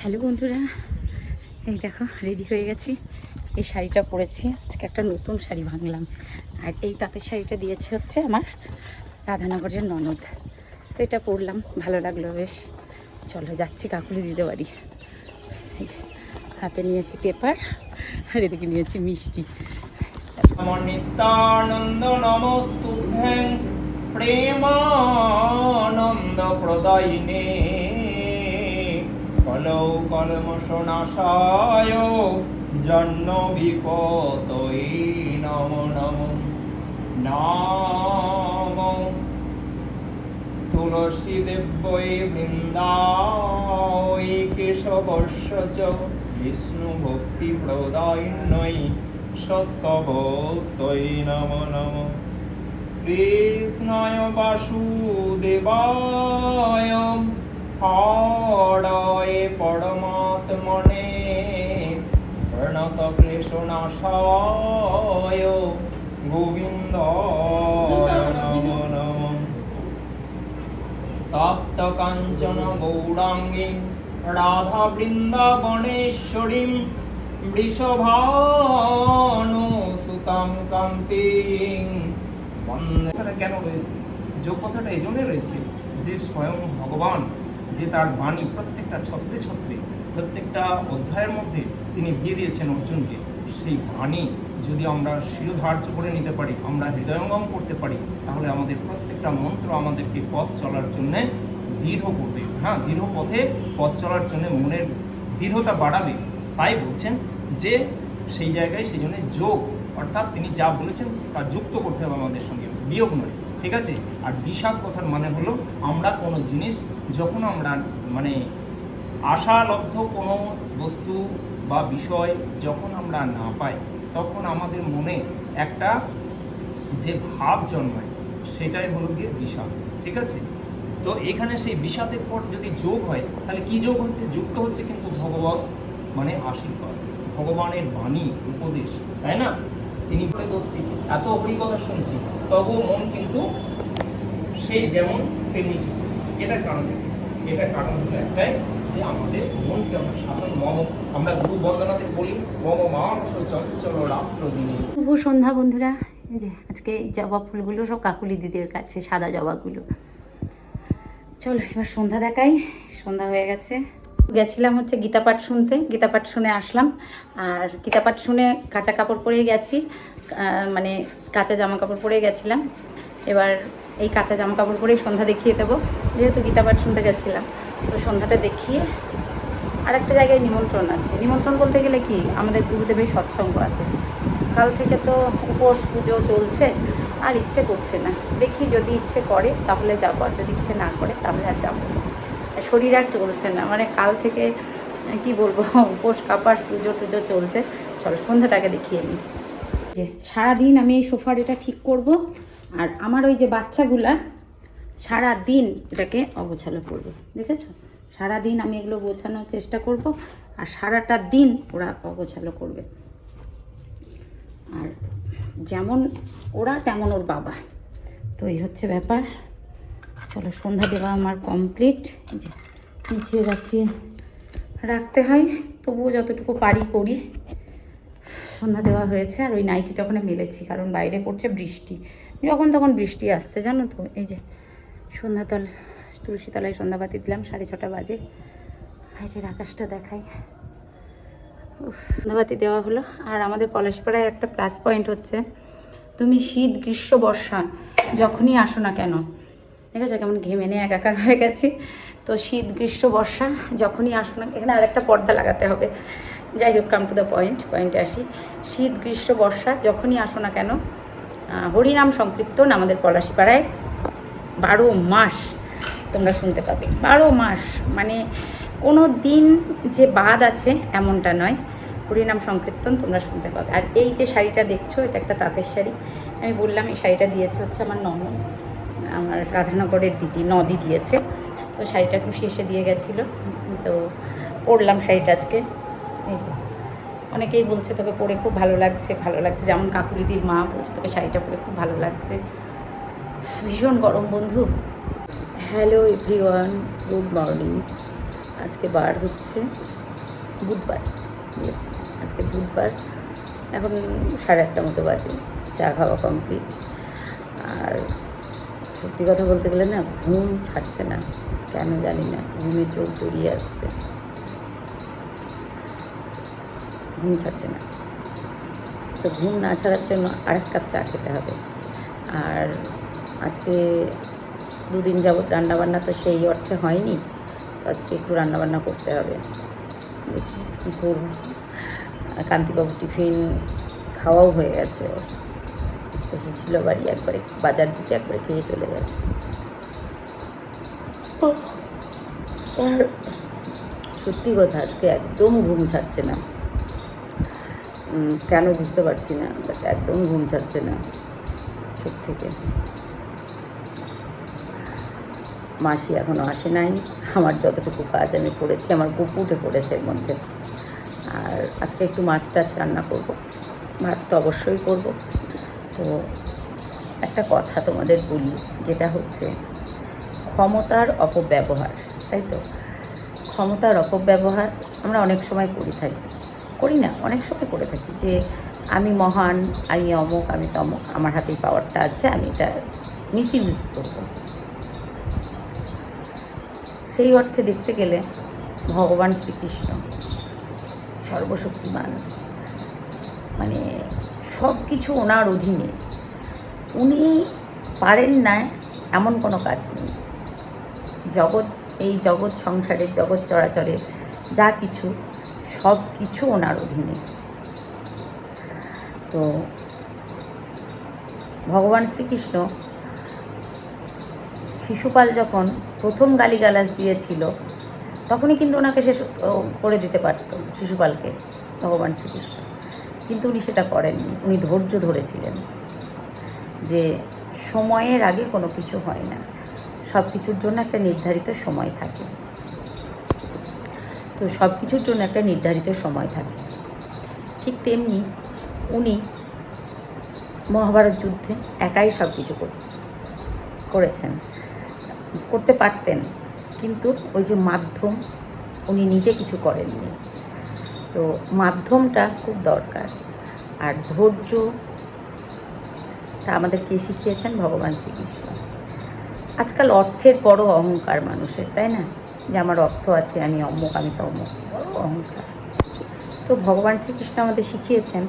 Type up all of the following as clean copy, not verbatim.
Hello বন্ধুরা, এই দেখো রেডি হয়ে গেছি। এই শাড়িটা পরেছি, আজকে একটা নতুন শাড়ি ভাঙলাম। আর এই তাঁতের শাড়িটা দিয়েছে হচ্ছে আমার রাধানগরের ননদ। তো এটা পরলাম, ভালো লাগলো বেশ। চলো যাচ্ছি কাকুলি দিতে বাড়ি। এই যে হাতে নিয়েছি পেপার, আর এদিকে নিয়েছি মিষ্টি। নিত্যানন্দ নমস্তুভ্যং প্রেমানন্দ প্রদায়িনে কলৌ কলমশনাশায় জন্মবিপতয়ে নমো নমো। নমো তুলসী দেব্যৈ বৃন্দায় কেশবস্য চ বিষ্ণু ভক্তি প্রদায়িন্যৈ সত্যবতৈ নমো নমো। কৃষ্ণায় বাসুদেবায় হরয়ে পরমাত্মনে প্রণত ক্লেশনাশায় গোবিন্দায় নমো নমো। তপ্ত কাঞ্চন গৌরাঙ্গী রাধা বৃন্দাবনেশ্বরীম বৃষভানু সুতাং কান্তিং বন্দে। কেন রয়েছে যোগ কথাটা এই জন্য রয়েছে যে স্বয়ং ভগবান যে তার বাণী প্রত্যেকটা ছত্রে ছত্রে প্রত্যেকটা অধ্যায়ের মধ্যে তিনি দিয়ে দিয়েছেন অর্জুনকে। সেই বাণী যদি আমরা শিরোধার্য করে নিতে পারি, আমরা হৃদয়ঙ্গম করতে পারি, তাহলে আমাদের প্রত্যেকটা মন্ত্র আমাদেরকে পথ চলার জন্যে দৃঢ় করবে। দৃঢ় পথে পথ চলার জন্য মনের দৃঢ়তা বাড়াবে। তাই বলছেন যে সেই জায়গায় সেই জন্য যোগ, অর্থাৎ তিনি যা বলেছেন তা যুক্ত করতে হবে আমাদের সঙ্গে, বিয়োগ নয়। ঠিক আছে? আর বিষাদ কথার মানে হলো আমরা কোনো জিনিস যখন আমরা আশালব্ধ কোনো বস্তু বা বিষয় যখন আমরা না পাই, তখন আমাদের মনে একটা যে ভাব জন্মায় সেটাই হলো গিয়ে বিষাদ। ঠিক আছে? তো এখানে সেই বিষাদের পর যদি যোগ হয়, তাহলে কি যোগ হচ্ছে? যুক্ত হচ্ছে কিন্তু ভগবত আশীর্বাদ, ভগবানের বাণী উপদেশ, তাই না? তিনি বলে বসছি, এত অভিজ্ঞতা শুনছি, তবুও মন কিন্তু সেই যেমন তেমনি চলছে। এটার কারণ হলো একটাই, যে আমাদের মনকে আমরা শাসন আমরা গুরু বন্দনাতে বলি মম মানস চঞ্চল রাত্র দিনে। শুভ সন্ধ্যা বন্ধুরা। এই যে আজকে এই জবা ফুলগুলো সব কাকুলি দিদির কাছে, সাদা জবাগুলো। চলো এবার সন্ধ্যা দেখাই। সন্ধ্যা হয়ে গেছে। গেছিলাম হচ্ছে গীতাপাঠ শুনতে, গীতাপাঠ শুনে আসলাম। আর গীতাপাঠ শুনে কাঁচা কাপড় পরে গেছি, কাঁচা জামা কাপড় পরে গেছিলাম। এবার এই কাঁচা জামা কাপড় পরেই সন্ধ্যা দেখিয়ে দেবো, যেহেতু গীতাপাঠ শুনতে গেছিলাম। তো সন্ধ্যাটা দেখিয়ে আরেকটা জায়গায় নিমন্ত্রণ আছে। নিমন্ত্রণ বলতে গেলে কি, আমাদের গুরুদেবের সৎসঙ্গ আছে। কাল থেকে তো উপোস পুজো চলছে, আর ইচ্ছে করছে না। দেখি যদি ইচ্ছে করে তাহলে যাবো, আর যদি ইচ্ছে না করে তাহলে আর যাবো না। শরীর আর চলছে না, কাল থেকে কি বলবো, উপোস কাপাস পুজো টুজো চলছে। চলো সন্ধ্যাটাকে দেখিয়ে নিই। যে সারাদিন আমি এই সোফার এটা ঠিক করব, আর আমার ওই যে বাচ্চাগুলা সারাদিন এটাকে অগোছালো করবে। দেখেছো? সারাদিন আমি এগুলো গোছানোর চেষ্টা করব, আর সারাটা দিন ওরা অগোছালো করবে। আর যেমন ওরা তেমন ওর বাবা। তো এই হচ্ছে ব্যাপার। চলো সন্ধ্যা দেওয়া আমার কমপ্লিট। যে গুছিয়ে গাছিয়ে রাখতে হয়, তবুও যতটুকু পারি করি। সন্ধ্যা দেওয়া হয়েছে, আর ওই নাইটিটা ওখানে মেলেছি, কারণ বাইরে পড়ছে বৃষ্টি। যখন তখন বৃষ্টি আসছে, জানো তো। এই যে তুলসী তলায় সন্ধ্যাবাতি দিলাম, 6:30 বাজে। বাইরের আকাশটা দেখাই। সন্ধ্যাবাতি দেওয়া হলো। আর আমাদের পলাশপাড়ায় একটা প্লাস পয়েন্ট হচ্ছে, তুমি শীত গ্রীষ্ম বর্ষা যখনই আসো না কেন, ঠিক আছে? কেমন ঘেমে নিয়ে একাকার হয়ে গেছি। তো শীত গ্রীষ্ম বর্ষা যখনই আসো না, এখানে আরেকটা পর্দা লাগাতে হবে। যাই হোক, কাম টু দ্য পয়েন্টে আসি। শীত গ্রীষ্ম বর্ষা যখনই আসো না কেন, হরিনাম সংকীর্তন আমাদের পলাশিপাড়ায় 12 মাস তোমরা শুনতে পাবে। 12 মাস, কোনো দিন যে বাদ আছে এমনটা নয়। হরিনাম সংকীর্তন তোমরা শুনতে পাবে। আর এই যে শাড়িটা দেখছো, এটা একটা তাঁতের শাড়ি। আমি বললাম এই শাড়িটা দিয়েছে হচ্ছে আমার ননদ, আমার রাধানগরের নদী দিয়েছে। তো শাড়িটা একটু শেষে দিয়ে গেছিলো, তো পরলাম শাড়িটা আজকে। এই যে অনেকেই বলছে তোকে পরে খুব ভালো লাগছে, যেমন কাকুলিদির মা বলছে তোকে শাড়িটা পরে খুব ভালো লাগছে। ভীষণ গরম বন্ধু। Hello everyone, good morning. আজকে বার হচ্ছে বুধবার। ইয়েস, আজকে বুধবার। এখন 8:30 মতো বাজে, চা খাওয়া কমপ্লিট। আর সত্যি কথা বলতে গেলে না, ঘুম ছাড়ছে না, কেন জানি না, ঘুমে চোখ জড়িয়ে আসছে, ঘুম ছাড়ছে না। তো ঘুম না ছাড়ার জন্য আরেক কাপ চা খেতে হবে। আর আজকে 2 দিন যাবৎ রান্নাবান্না তো সেই অর্থে হয়নি, তো আজকে একটু রান্নাবান্না করতে হবে। দেখি কী করব। কান্তিবাবু টিফিন খাওয়াও হয়ে গেছে, ওর এসেছিল বাড়ি, একবারে বাজার দিতে একবারে খেয়ে চলে গেছে। আর সত্যি কথা, আজকে একদম ঘুম ছাড়ছে না, কেন বুঝতে পারছি না, বাট একদম ঘুম ছাড়ছে না চোখ থেকে। মাসি এখনও আসে নাই, আমার যতটুকু কাজ আমি করেছি, আমার বুকু উঠে পড়েছে এর মধ্যে। আর আজকে একটু মাছ টাছ রান্না করব, ভাত তো অবশ্যই করব। তো একটা কথা তোমাদের বলি, যেটা হচ্ছে ক্ষমতার অপব্যবহার, তাই তো? ক্ষমতার অপব্যবহার আমরা অনেক সময় করি না, অনেক সময় করে থাকি, যে আমি মহান, আমি অমুক, আমি তমুক, আমার হাতেই পাওয়ারটা আছে, আমি এটা মিসইউজ করব। সেই অর্থে দেখতে গেলে ভগবান শ্রীকৃষ্ণ সর্বশক্তিমান, মানে সব কিছু ওনার অধীনে, উনি পারেন না এমন কোনো কাজ নেই। এই জগৎ সংসারের, জগৎ চরাচরের যা কিছু, সব কিছু ওনার অধীনে। তো ভগবান শ্রীকৃষ্ণ শিশুপাল যখন প্রথম গালিগালাজ দিয়েছিল, তখনই কিন্তু ওনাকে শেষ করে দিতে পারত শিশুপালকে, ভগবান শ্রীকৃষ্ণ, কিন্তু উনি সেটা করেননি। উনি ধৈর্য ধরেছিলেন যে সময়ের আগে কোনো কিছু হয় না, সব কিছুর জন্য একটা নির্ধারিত সময় থাকে। তো সব কিছুর জন্য একটা নির্ধারিত সময় থাকে। ঠিক তেমনি উনি মহাভারত যুদ্ধে একাই সব কিছু করেছেন, করতে পারতেন, কিন্তু ওই যে মাধ্যম, উনি নিজে কিছু করেননি। তো মাধ্যমটা খুব দরকার। আর ধৈর্যটা আমাদেরকে শিখিয়েছেন ভগবান শ্রীকৃষ্ণ। আজকাল অর্থের বড় অহংকার মানুষের, তাই না? যে আমার অর্থ আছে, আমি অমুক, আমি তমুক, বড় অহংকার। তো ভগবান শ্রীকৃষ্ণ আমাদের শিখিয়েছেন,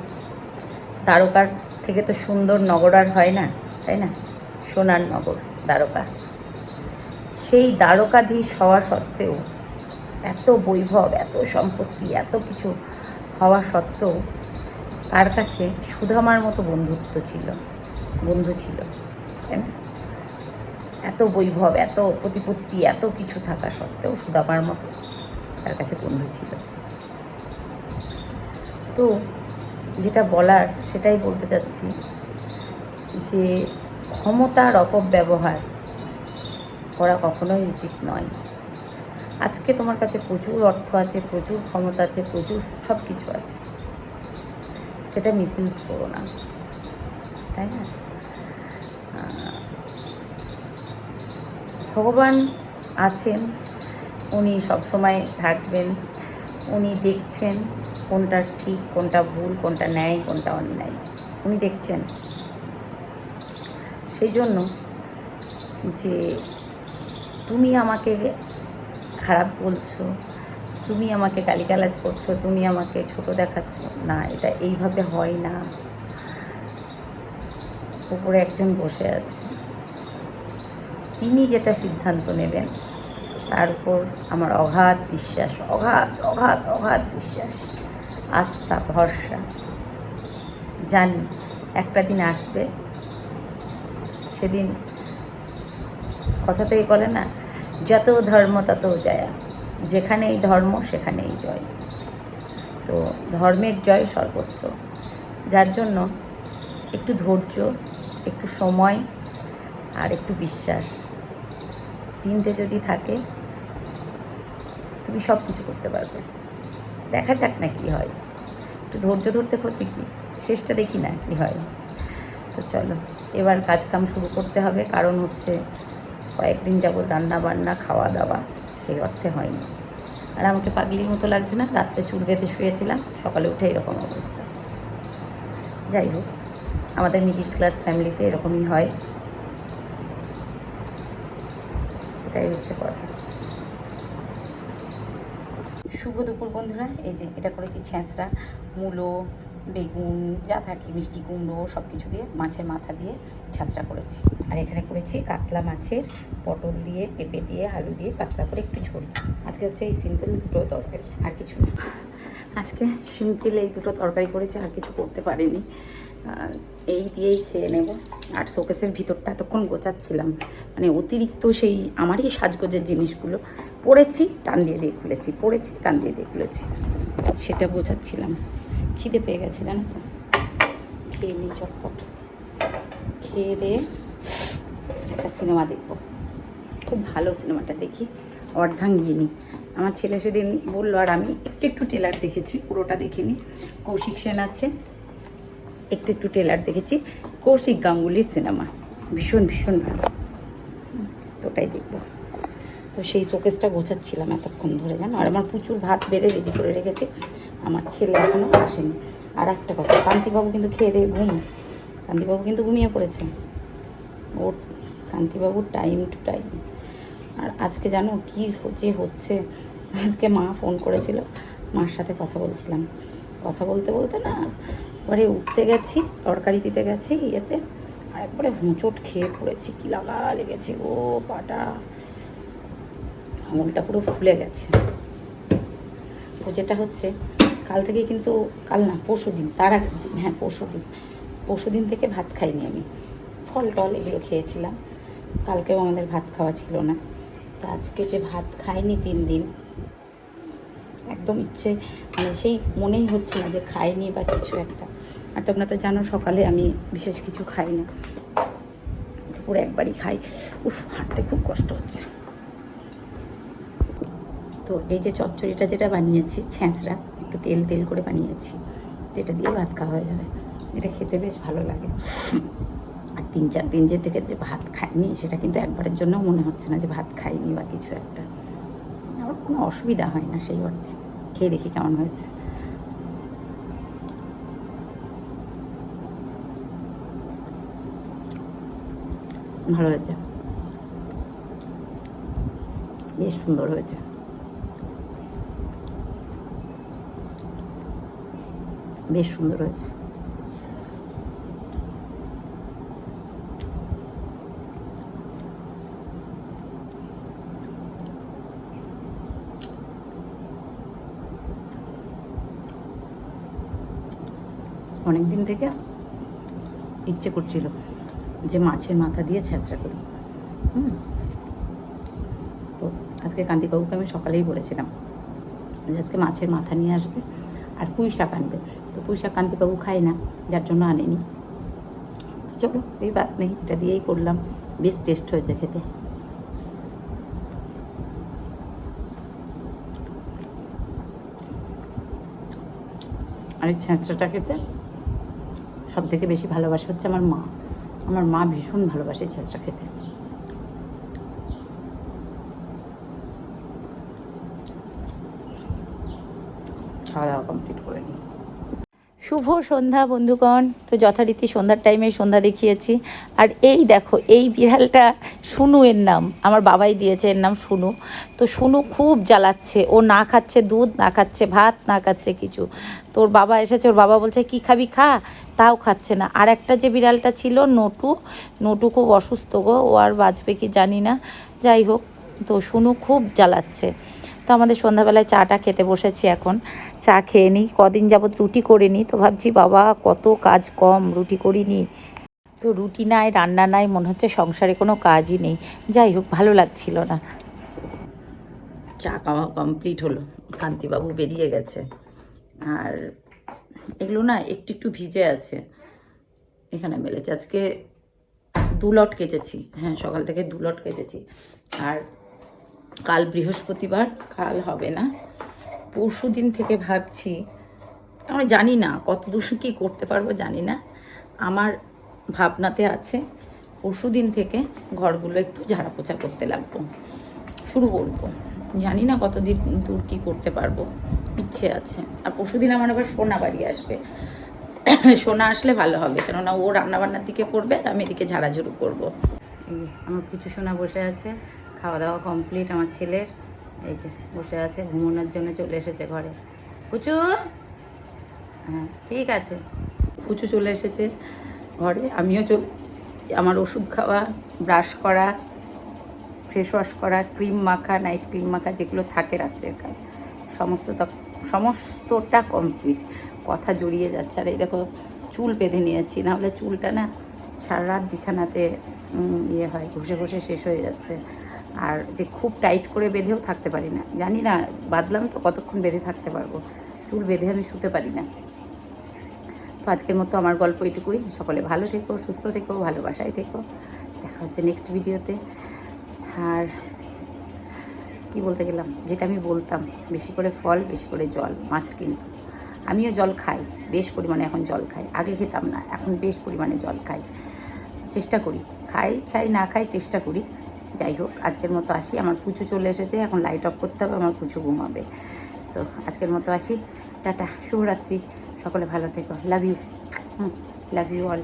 দ্বারকার থেকে তো সুন্দর নগর আর হয় না, তাই না? সোনার নগর দ্বারকা, সেই দ্বারকাধীশ হওয়া সত্ত্বেও, এত বৈভব, এত সম্পত্তি, এত কিছু হওয়া সত্ত্বেও তার কাছে সুদামার মতো বন্ধু ছিল, তাই না? এত বৈভব, এত প্রতিপত্তি, এত কিছু থাকা সত্ত্বেও সুদামার মতো তার কাছে বন্ধু ছিল। তো যেটা বলার, সেটাই বলতে চাচ্ছি, যে ক্ষমতার অপব্যবহার করা কখনোই উচিত নয়। আজকে তোমার কাছে প্রচুর অর্থ আছে, প্রচুর ক্ষমতা আছে, প্রচুর সব কিছু আছে, সেটা মিসইউজ করো না, তাই না? ভগবান আছেন, উনি সবসময় থাকবেন, উনি দেখছেন কোনটা ঠিক, কোনটা ভুল, কোনটা ন্যায়, কোনটা অন্যায়, উনি দেখছেন। সেই জন্য যে তুমি আমাকে খারাপ বলছো, তুমি আমাকে গালিগালাজ করছো, তুমি আমাকে ছোট দেখাচ্ছ, না, এটা এইভাবে হয় না। উপরে একজন বসে আছে, তিনি যেটা সিদ্ধান্ত নেবেন তার উপর আমার অগাধ বিশ্বাস, অগাধ বিশ্বাস, আস্থা, ভরসা। জানি একটা দিন আসবে, সেদিন কথাতেই বলে না, যত ধর্ম তত জয়া, যেখানেই ধর্ম সেখানেই জয়। তো ধর্মের জয় সর্বত্র। যার জন্য একটু ধৈর্য, একটু সময় আর একটু বিশ্বাস, তিনটে যদি থাকে, তুমি সব কিছু করতে পারবে। দেখা যাক না কি হয়, একটু ধৈর্য ধরতে ক্ষতি কি, শেষটা দেখি না কি হয়। তো চলো, এবার কাজকাম শুরু করতে হবে, কারণ হচ্ছে কয়েকদিন যাবৎ রান্না বান্না, খাওয়া দাওয়া সেই অর্থে হয়নি। আর আমাকে পাগলির মতো লাগছে না? রাত্রে চুল বেঁধে শুয়েছিলাম, সকালে উঠে এরকম অবস্থা। যাই হোক, আমাদের মিডিল ক্লাস ফ্যামিলিতে এরকমই হয়, এটাই হচ্ছে কথা। শুভ দুপুর বন্ধুরা। এই যে এটা করেছি ছেঁচড়া, মূলো, বেগুন যা থাকে, মিষ্টি কুমড়ো সব কিছু দিয়ে মাছের মাথা দিয়ে ছেঁচড়া করেছি। আর এখানে করেছি কাতলা মাছের পটল দিয়ে, পেঁপে দিয়ে, আলু দিয়ে পাতলা করে একটু ঝোল। আজকে হচ্ছে এই সিম্পল দুটো তরকারি, আর কিছু না। আজকে সিম্পল এই দুটো তরকারি করেছি, আর কিছু করতে পারিনি। এই দিয়েই খেয়ে নেব। আর শোকেসের ভিতরটা এতক্ষণ গোছাচ্ছিলাম, মানে অতিরিক্ত সেই আমারই সাজগোজের জিনিসগুলো পড়েছি, টান দিয়ে দিয়ে খুলেছি, পড়েছি, টান দিয়ে দিয়ে খুলেছি, সেটা গোছাচ্ছিলাম। খিদে পেয়ে গেছে জানো তো, খেয়ে নিই চটপট। খেয়ে দিয়ে একটা সিনেমা দেখবো, খুব ভালো সিনেমাটা দেখি, অর্ধাঙ্গিনী। আমার ছেলে সেদিন বললো, আর আমি একটু একটু ট্রেলার দেখেছি, পুরোটা দেখিনি। কৌশিক সেন আছে, একটু একটু ট্রেলার দেখেছি। কৌশিক গাঙ্গুলির সিনেমা, ভীষণ ভীষণ ভালো, তো ওটাই দেখবো। তো সেই শোকেসটা গোছাচ্ছিলাম এতক্ষণ ধরে জানো। আর আমার প্রচুর ভাত বেড়ে রেডি করে রেখেছি, আমার ছেলে এখনও আসেনি। আর একটা কথা, কান্তিবাবু কিন্তু খেয়ে দিয়ে কান্তিবাবু কিন্তু ঘুমিয়ে পড়েছে। ওর কান্তিবাবুর টাইম টু টাইম। আর আজকে জানো কি হচ্ছে, আজকে মা ফোন করেছিল, মার সাথে কথা বলছিলাম, কথা বলতে বলতে না এবারে উঠতে গেছি, তরকারি দিতে গেছি ইয়েতে, আর একবারে হোঁচট খেয়ে পড়েছি, কি লাগা লেগেছে, ও পাটা আঙুলটা পুরো ফুলে গেছে। তো যেটা হচ্ছে, কাল থেকে কিন্তু, কাল না পরশু দিন, তার আগের দিন, হ্যাঁ পরশু দিন থেকে ভাত খাইনি আমি, ফল টল এগুলো খেয়েছিলাম। কালকেও আমাদের ভাত খাওয়া ছিল না। তো আজকে যে ভাত খাইনি 3 দিন, একদম ইচ্ছে মানে সেই মনেই হচ্ছে না যে খাইনি বা কিছু একটা। আর তোমরা তো জানো সকালে আমি বিশেষ কিছু খাই না, দুপুরে একবারই খাই। হাঁটতে খুব কষ্ট হচ্ছে। তো এই যে চচ্চড়িটা যেটা বানিয়েছি, ছেঁচড়া একটু তেল তেল করে বানিয়েছি, এটা দিয়ে ভাত খাওয়া হয়ে যাবে। এটা খেতে বেশ ভালো লাগে। আর 3-4 দিন থেকে যে ভাত খাইনি, সেটা কিন্তু একবারের জন্য মনে হচ্ছে না যে ভাত খাইনি বা কিছু একটা। আমার কোনো অসুবিধা হয় না সেই অর্থে। খেয়ে দেখি কেমন হয়েছে। ভালো হয়েছে, বেশ সুন্দর হয়েছে। বেশ সুন্দর হয়েছে। অনেক দিন থেকে ইচ্ছে করছিল যে মাছের মাথা দিয়ে ছেঁচড়া করি। তো আজকে কান্তিবাবুকে আমি সকালেই বলেছিলাম যে আজকে মাছের মাথা নিয়ে আসবে, আর পুঁই শাক আনবে। তো পুঁই শাক কান্তিবাবু খায় না, যার জন্য আনেনি। তো চলো, এই বাদ নেই, এটা দিয়েই করলাম। বেশ টেস্ট হয়েছে খেতে। আর এই ছেঁচড়াটা খেতে সব থেকে বেশি ভালোবাসে হচ্ছে আমার মা। আমার মা ভীষণ ভালোবাসে ছেঁচড়া খেতে। খাওয়া দাওয়া কমপ্লিট করে নিই। শুভ সন্ধ্যা বন্ধুগণ। তো যথারীতি সন্ধ্যার টাইমে সন্ধ্যা দেখিয়েছি। আর এই দেখো, এই বিড়ালটা শুনু এর নাম, আমার বাবাই দিয়েছে এর নাম শুনু। তো শুনু খুব জ্বালাচ্ছে, ও না খাচ্ছে দুধ, না খাচ্ছে ভাত, না খাচ্ছে কিছু। তোর বাবা এসেছে, ওর বাবা বলছে কি খাবি খা, তাও খাচ্ছে না। আর একটা যে বিড়ালটা ছিল নটু খুব অসুস্থ গো, ও আর বাঁচবে কি জানি না। যাই হোক, তো শুনু খুব জ্বালাচ্ছে। তো আমাদের সন্ধ্যাবেলায় চাটা খেতে বসেছি এখন। চা খেয়ে নিই, কদিন যাবৎ রুটি করিনি, তো ভাবছি বাবা কত কাজ কম, রুটি করিনি। তো রুটি নাই, রান্না নাই, মনে হচ্ছে সংসারে কোনো কাজই নেই। যাই হোক, ভালো লাগছিল না। চা খাওয়া কমপ্লিট হলো, কান্তিবাবু বেরিয়ে গেছে। আর এগুলো না একটু একটু ভিজে আছে, এখানে মেলেছে। আজকে 2 লট কেচেছি, হ্যাঁ সকাল থেকে 2 লট কেচেছি। আর কাল বৃহস্পতিবার, কাল হবে না। পরশু দিন থেকে ভাবছি, আমি জানি না কত দূর কী করতে পারবো জানি না, আমার ভাবনাতে আছে পরশু দিন থেকে ঘরগুলো একটু ঝাড়া পোছা করতে লাগবো, শুরু করবো। জানি না কতদিন দূর কী করতে পারবো, ইচ্ছে আছে। আর পরশুদিন আমার আবার সোনা বাড়ি আসবে, সোনা আসলে ভালো হবে, কেননা ও রান্নাবান্নার দিকে করবে আর আমি এদিকে ঝাড়াঝুড়ু করবো। এই যে আমার পুচু সোনা বসে আছে, খাওয়া দাওয়া কমপ্লিট আমার ছেলের। এই যে বসে আছে, ঘুমানোর জন্য চলে এসেছে ঘরে। পুচু, হ্যাঁ ঠিক আছে, পুচু চলে এসেছে ঘরে, আমিও আমার ওষুধ খাওয়া, ব্রাশ করা, ফেস ওয়াশ করা, ক্রিম মাখা, নাইট ক্রিম মাখা যেগুলো থাকে রাত্রের কাজ, সমস্তটা কমপ্লিট। কথা জড়িয়ে যাচ্ছে। আর এই দেখো চুল বেঁধে নিয়েছি, নাহলে চুলটা না সারা রাত বিছানাতে ইয়ে হয়, ঘষে ঘষে শেষ হয়ে যাচ্ছে। আর যে খুব টাইট করে বেঁধেও থাকতে পারি না, জানি না বাঁধলাম তো কতক্ষণ বেঁধে থাকতে পারবো, চুল বেঁধে আমি শুতে পারি না। তো আজকের মতো আমার গল্প এটুকুই। সকলে ভালো থেকো, সুস্থ থেকো, ভালোবাসায় থেকো। দেখা হচ্ছে নেক্সট ভিডিওতে। আর কি বলতে গেলাম, যেটা আমি বলতাম, বেশি করে ফল, বেশি করে জল মাস্ট। কিন্তু আমিও জল খাই, বেশ পরিমাণে এখন জল খাই, আগে খেতাম না, এখন বেশ পরিমাণে জল খাই, চেষ্টা করি, খাই চাই না খাই চেষ্টা করি। যাই হোক, আজকের মতো আসি, আমার পুচু চলে এসেছে, এখন লাইট অফ করতে হবে, আমার পুচু ঘুমাবে। তো আজকের মতো আসি, টাটা, শুভরাত্রি, সকলে ভালো থেকো, love you, love you all.